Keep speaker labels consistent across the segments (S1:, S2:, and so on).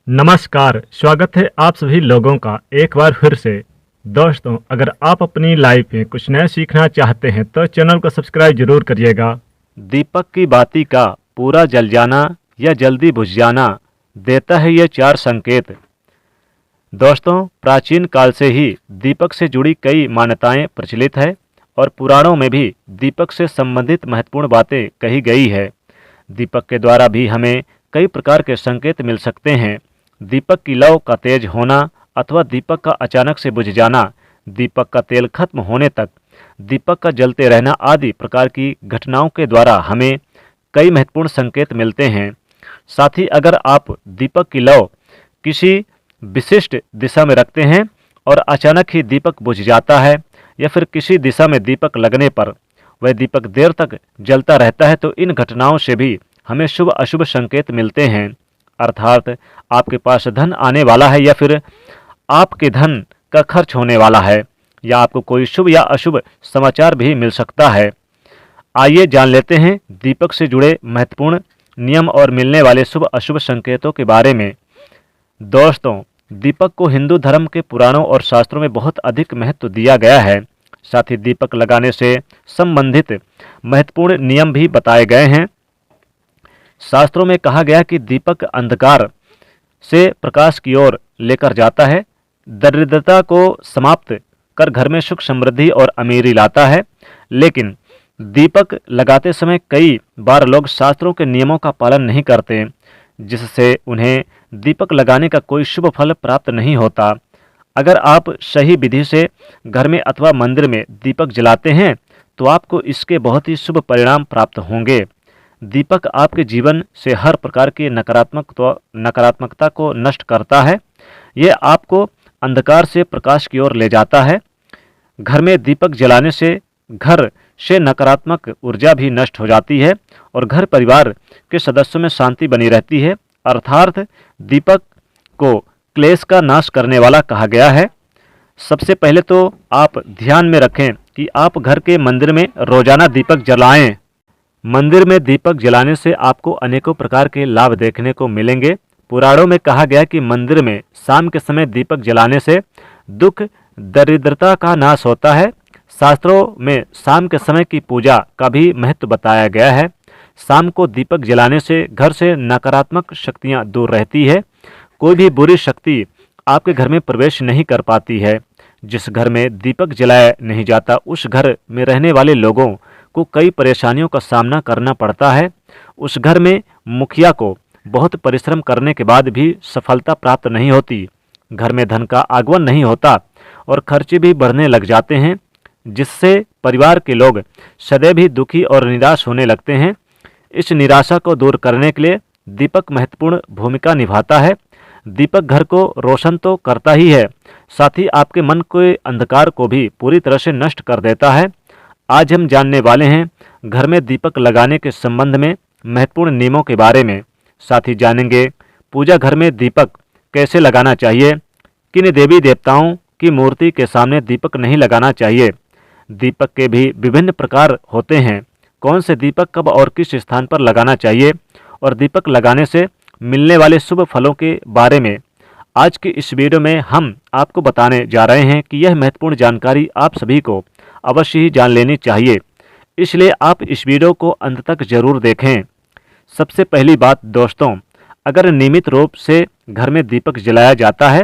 S1: नमस्कार, स्वागत है आप सभी लोगों का एक बार फिर से। दोस्तों, अगर आप अपनी लाइफ में कुछ नया सीखना चाहते हैं तो चैनल को सब्सक्राइब जरूर करिएगा।
S2: दीपक की बाती का पूरा जल जाना या जल्दी बुझ जाना देता है ये 4 संकेत। दोस्तों, प्राचीन काल से ही दीपक से जुड़ी कई मान्यताएं प्रचलित है और पुराणों में भी दीपक से संबंधित महत्वपूर्ण बातें कही गई है। दीपक के द्वारा भी हमें कई प्रकार के संकेत मिल सकते हैं। दीपक की लौ का तेज होना अथवा दीपक का अचानक से बुझ जाना, दीपक का तेल खत्म होने तक दीपक का जलते रहना आदि प्रकार की घटनाओं के द्वारा हमें कई महत्वपूर्ण संकेत मिलते हैं। साथ ही अगर आप दीपक की लौ किसी विशिष्ट दिशा में रखते हैं और अचानक ही दीपक बुझ जाता है या फिर किसी दिशा में दीपक लगने पर वह दीपक देर तक जलता रहता है, तो इन घटनाओं से भी हमें शुभ अशुभ संकेत मिलते हैं। अर्थात आपके पास धन आने वाला है या फिर आपके धन का खर्च होने वाला है या आपको कोई शुभ या अशुभ समाचार भी मिल सकता है। आइए जान लेते हैं दीपक से जुड़े महत्वपूर्ण नियम और मिलने वाले शुभ अशुभ संकेतों के बारे में। दोस्तों, दीपक को हिंदू धर्म के पुराणों और शास्त्रों में बहुत अधिक महत्व दिया गया है। साथ ही दीपक लगाने से संबंधित महत्वपूर्ण नियम भी बताए गए हैं। शास्त्रों में कहा गया कि दीपक अंधकार से प्रकाश की ओर लेकर जाता है, दरिद्रता को समाप्त कर घर में सुख समृद्धि और अमीरी लाता है। लेकिन दीपक लगाते समय कई बार लोग शास्त्रों के नियमों का पालन नहीं करते, जिससे उन्हें दीपक लगाने का कोई शुभ फल प्राप्त नहीं होता। अगर आप सही विधि से घर में अथवा मंदिर में दीपक जलाते हैं तो आपको इसके बहुत ही शुभ परिणाम प्राप्त होंगे। दीपक आपके जीवन से हर प्रकार की नकारात्मकता को नष्ट करता है। यह आपको अंधकार से प्रकाश की ओर ले जाता है। घर में दीपक जलाने से घर से नकारात्मक ऊर्जा भी नष्ट हो जाती है और घर परिवार के सदस्यों में शांति बनी रहती है। अर्थात दीपक को क्लेश का नाश करने वाला कहा गया है। सबसे पहले तो आप ध्यान में रखें कि आप घर के मंदिर में रोजाना दीपक जलाएं। मंदिर में दीपक जलाने से आपको अनेकों प्रकार के लाभ देखने को मिलेंगे। पुराणों में कहा गया कि मंदिर में शाम के समय दीपक जलाने से दुख दरिद्रता का नाश होता है। शास्त्रों में शाम के समय की पूजा का भी महत्व बताया गया है। शाम को दीपक जलाने से घर से नकारात्मक शक्तियां दूर रहती है। कोई भी बुरी शक्ति आपके घर में प्रवेश नहीं कर पाती है। जिस घर में दीपक जलाया नहीं जाता उस घर में रहने वाले लोगों को कई परेशानियों का सामना करना पड़ता है। उस घर में मुखिया को बहुत परिश्रम करने के बाद भी सफलता प्राप्त नहीं होती। घर में धन का आगमन नहीं होता और खर्चे भी बढ़ने लग जाते हैं, जिससे परिवार के लोग सदैव ही दुखी और निराश होने लगते हैं। इस निराशा को दूर करने के लिए दीपक महत्वपूर्ण भूमिका निभाता है। दीपक घर को रोशन तो करता ही है, साथ ही आपके मन के अंधकार को भी पूरी तरह से नष्ट कर देता है। आज हम जानने वाले हैं घर में दीपक लगाने के संबंध में महत्वपूर्ण नियमों के बारे में। साथ ही जानेंगे पूजा घर में दीपक कैसे लगाना चाहिए, किन देवी देवताओं की मूर्ति के सामने दीपक नहीं लगाना चाहिए। दीपक के भी विभिन्न प्रकार होते हैं, कौन से दीपक कब और किस स्थान पर लगाना चाहिए और दीपक लगाने से मिलने वाले शुभ फलों के बारे में आज की इस वीडियो में हम आपको बताने जा रहे हैं कि यह महत्वपूर्ण जानकारी आप सभी को अवश्य ही जान लेनी चाहिए, इसलिए आप इस वीडियो को अंत तक जरूर देखें। सबसे पहली बात दोस्तों, अगर नियमित रूप से घर में दीपक जलाया जाता है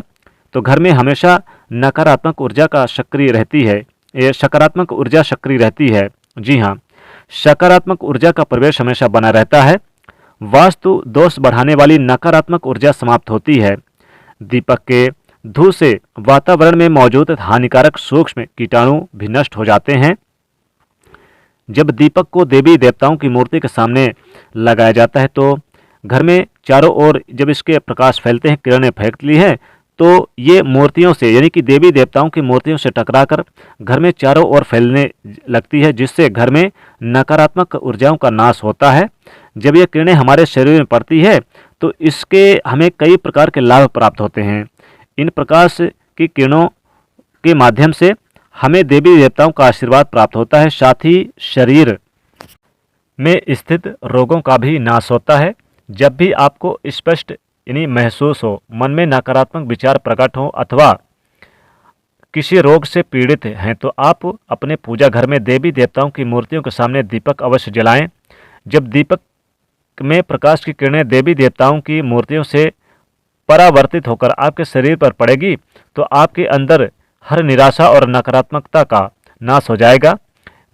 S2: तो घर में हमेशा नकारात्मक ऊर्जा का सक्रिय रहती है, ये सकारात्मक ऊर्जा सक्रिय रहती है। जी हाँ, सकारात्मक ऊर्जा का प्रवेश हमेशा बना रहता है। वास्तु दोष बढ़ाने वाली नकारात्मक ऊर्जा समाप्त होती है। दीपक के धूल से वातावरण में मौजूद हानिकारक सूक्ष्म कीटाणु भी नष्ट हो जाते हैं। जब दीपक को देवी देवताओं की मूर्ति के सामने लगाया जाता है तो घर में चारों ओर जब इसके प्रकाश फैलते हैं, किरणें फैलती हैं, तो ये मूर्तियों से यानी कि देवी देवताओं की मूर्तियों से टकराकर घर में चारों ओर फैलने लगती है, जिससे घर में नकारात्मक ऊर्जाओं का नाश होता है। जब ये किरणें हमारे शरीर में पड़ती है तो इसके हमें कई प्रकार के लाभ प्राप्त होते हैं। इन प्रकाश की किरणों के माध्यम से हमें देवी देवताओं का आशीर्वाद प्राप्त होता है। साथ ही शरीर में स्थित रोगों का भी नाश होता है। जब भी आपको स्पष्ट यानी महसूस हो, मन में नकारात्मक विचार प्रकट हो अथवा किसी रोग से पीड़ित हैं तो आप अपने पूजा घर में देवी देवताओं की मूर्तियों के सामने दीपक अवश्य जलाएं। जब दीपक में प्रकाश की किरणें देवी देवताओं की मूर्तियों से परावर्तित होकर आपके शरीर पर पड़ेगी तो आपके अंदर हर निराशा और नकारात्मकता का नाश हो जाएगा।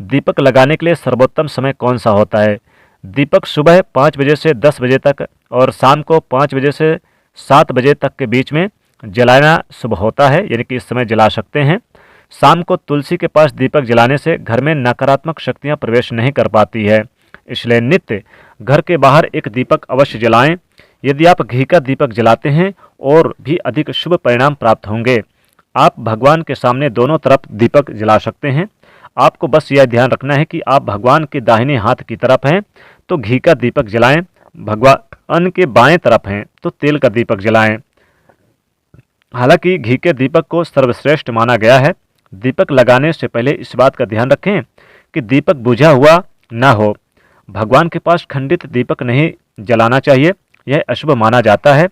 S2: दीपक लगाने के लिए सर्वोत्तम समय कौन सा होता है? दीपक सुबह 5 बजे से 10 बजे तक और शाम को 5 बजे से 7 बजे तक के बीच में जलाना शुभ होता है, यानी कि इस समय जला सकते हैं। शाम को तुलसी के पास दीपक जलाने से घर में नकारात्मक शक्तियां प्रवेश नहीं कर पाती है, इसलिए नित्य घर के बाहर एक दीपक अवश्य जलाएं। यदि आप घी का दीपक जलाते हैं और भी अधिक शुभ परिणाम प्राप्त होंगे। आप भगवान के सामने दोनों तरफ दीपक जला सकते हैं। आपको बस यह ध्यान रखना है कि आप भगवान के दाहिने हाथ की तरफ हैं तो घी का दीपक जलाएं, भगवान के बाएं तरफ हैं तो तेल का दीपक जलाएं। हालांकि घी के दीपक को सर्वश्रेष्ठ माना गया है। दीपक लगाने से पहले इस बात का ध्यान रखें कि दीपक बुझा हुआ ना हो। भगवान के पास खंडित दीपक नहीं जलाना चाहिए, यह अशुभ माना जाता है।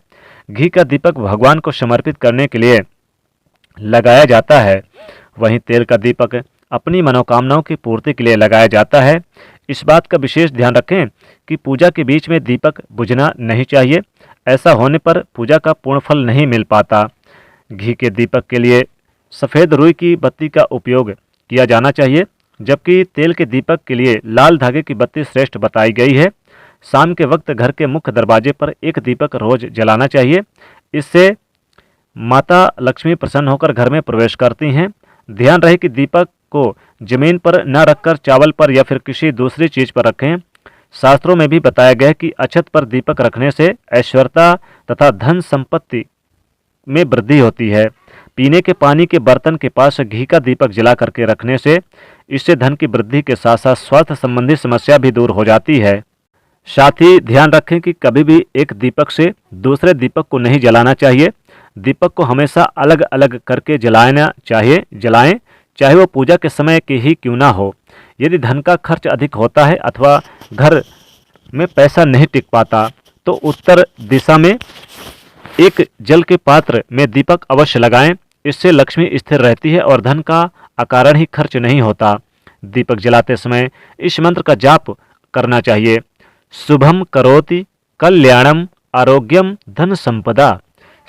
S2: घी का दीपक भगवान को समर्पित करने के लिए लगाया जाता है, वहीं तेल का दीपक अपनी मनोकामनाओं की पूर्ति के लिए लगाया जाता है। इस बात का विशेष ध्यान रखें कि पूजा के बीच में दीपक बुझना नहीं चाहिए, ऐसा होने पर पूजा का पूर्ण फल नहीं मिल पाता। घी के दीपक के लिए सफ़ेद रुई की बत्ती का उपयोग किया जाना चाहिए, जबकि तेल के दीपक के लिए लाल धागे की बत्ती श्रेष्ठ बताई गई है। शाम के वक्त घर के मुख्य दरवाजे पर एक दीपक रोज जलाना चाहिए, इससे माता लक्ष्मी प्रसन्न होकर घर में प्रवेश करती हैं। ध्यान रहे कि दीपक को जमीन पर न रखकर चावल पर या फिर किसी दूसरी चीज पर रखें। शास्त्रों में भी बताया गया है कि अक्षत पर दीपक रखने से ऐश्वर्यता तथा धन संपत्ति में वृद्धि होती है। पीने के पानी के बर्तन के पास घी का दीपक जला करके रखने से इससे धन की वृद्धि के साथ साथ स्वास्थ्य संबंधी समस्या भी दूर हो जाती है। साथ ही ध्यान रखें कि कभी भी एक दीपक से दूसरे दीपक को नहीं जलाना चाहिए। दीपक को हमेशा अलग अलग करके जलाएं, चाहे वो पूजा के समय के ही क्यों ना हो। यदि धन का खर्च अधिक होता है अथवा घर में पैसा नहीं टिक पाता तो उत्तर दिशा में एक जल के पात्र में दीपक अवश्य लगाएं, इससे लक्ष्मी स्थिर रहती है और धन का अकारण ही खर्च नहीं होता। दीपक जलाते समय इस मंत्र का जाप करना चाहिए। शुभम करोति कल्याणम आरोग्यम धन संपदा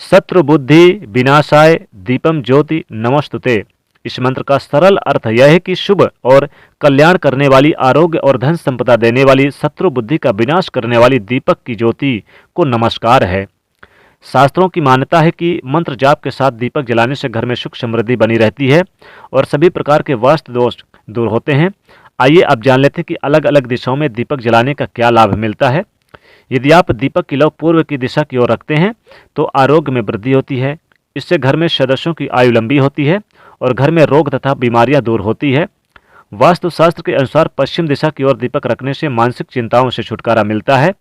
S2: शत्रु बुद्धि विनाशाय दीपम ज्योति नमस्तुते। इस मंत्र का सरल अर्थ यह है कि शुभ और कल्याण करने वाली, आरोग्य और धन संपदा देने वाली, शत्रु बुद्धि का विनाश करने वाली दीपक की ज्योति को नमस्कार है। शास्त्रों की मान्यता है कि मंत्र जाप के साथ दीपक जलाने से घर में सुख समृद्धि बनी रहती है और सभी प्रकार के वास्तु दोष दूर होते हैं। आइए अब जान लेते हैं कि अलग अलग दिशाओं में दीपक जलाने का क्या लाभ मिलता है। यदि आप दीपक की लौ पूर्व की दिशा की ओर रखते हैं तो आरोग्य में वृद्धि होती है, इससे घर में सदस्यों की आयु लंबी होती है और घर में रोग तथा बीमारियां दूर होती है। वास्तुशास्त्र के अनुसार पश्चिम दिशा की ओर दीपक रखने से मानसिक चिंताओं से छुटकारा मिलता है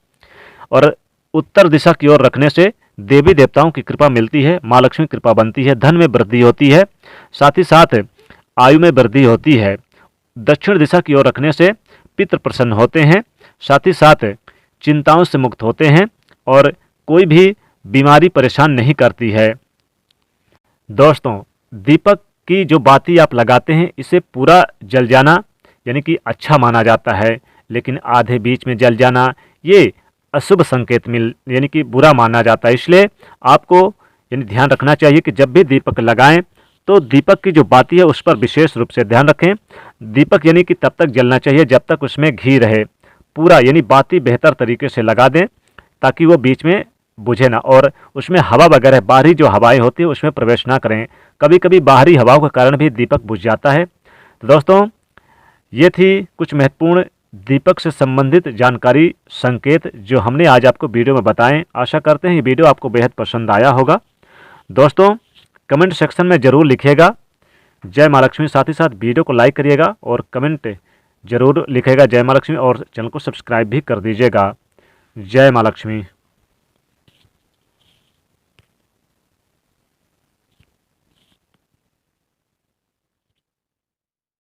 S2: और उत्तर दिशा की ओर रखने से देवी देवताओं की कृपा मिलती है, माँ लक्ष्मी कृपा बनती है, धन में वृद्धि होती है, साथ ही साथ आयु में वृद्धि होती है। दक्षिण दिशा की ओर रखने से पितृ प्रसन्न होते हैं, साथ ही साथ चिंताओं से मुक्त होते हैं और कोई भी बीमारी परेशान नहीं करती है। दोस्तों, दीपक की जो बाती आप लगाते हैं इसे पूरा जल जाना यानी कि अच्छा माना जाता है, लेकिन आधे बीच में जल जाना ये अशुभ संकेत यानी कि बुरा माना जाता है। इसलिए आपको यानी ध्यान रखना चाहिए कि जब भी दीपक लगाएं तो दीपक की जो बाती है उस पर विशेष रूप से ध्यान रखें। दीपक यानी कि तब तक जलना चाहिए जब तक उसमें घी रहे, पूरा यानी बाती बेहतर तरीके से लगा दें ताकि वो बीच में बुझे ना और उसमें हवा वगैरह बाहरी जो हवाएं होती है उसमें प्रवेश ना करें। कभी कभी बाहरी हवाओं के कारण भी दीपक बुझ जाता है। तो दोस्तों, ये थी कुछ महत्वपूर्ण दीपक से संबंधित जानकारी, संकेत जो हमने आज आपको वीडियो में बताएं। आशा करते हैं ये वीडियो आपको बेहद पसंद आया होगा। दोस्तों, कमेंट सेक्शन में ज़रूर लिखिएगा जय माँ लक्ष्मी, साथ ही साथ वीडियो को लाइक करिएगा और कमेंट जरूर लिखिएगा जय माँ लक्ष्मी और चैनल को सब्सक्राइब भी कर दीजिएगा। जय माँ लक्ष्मी।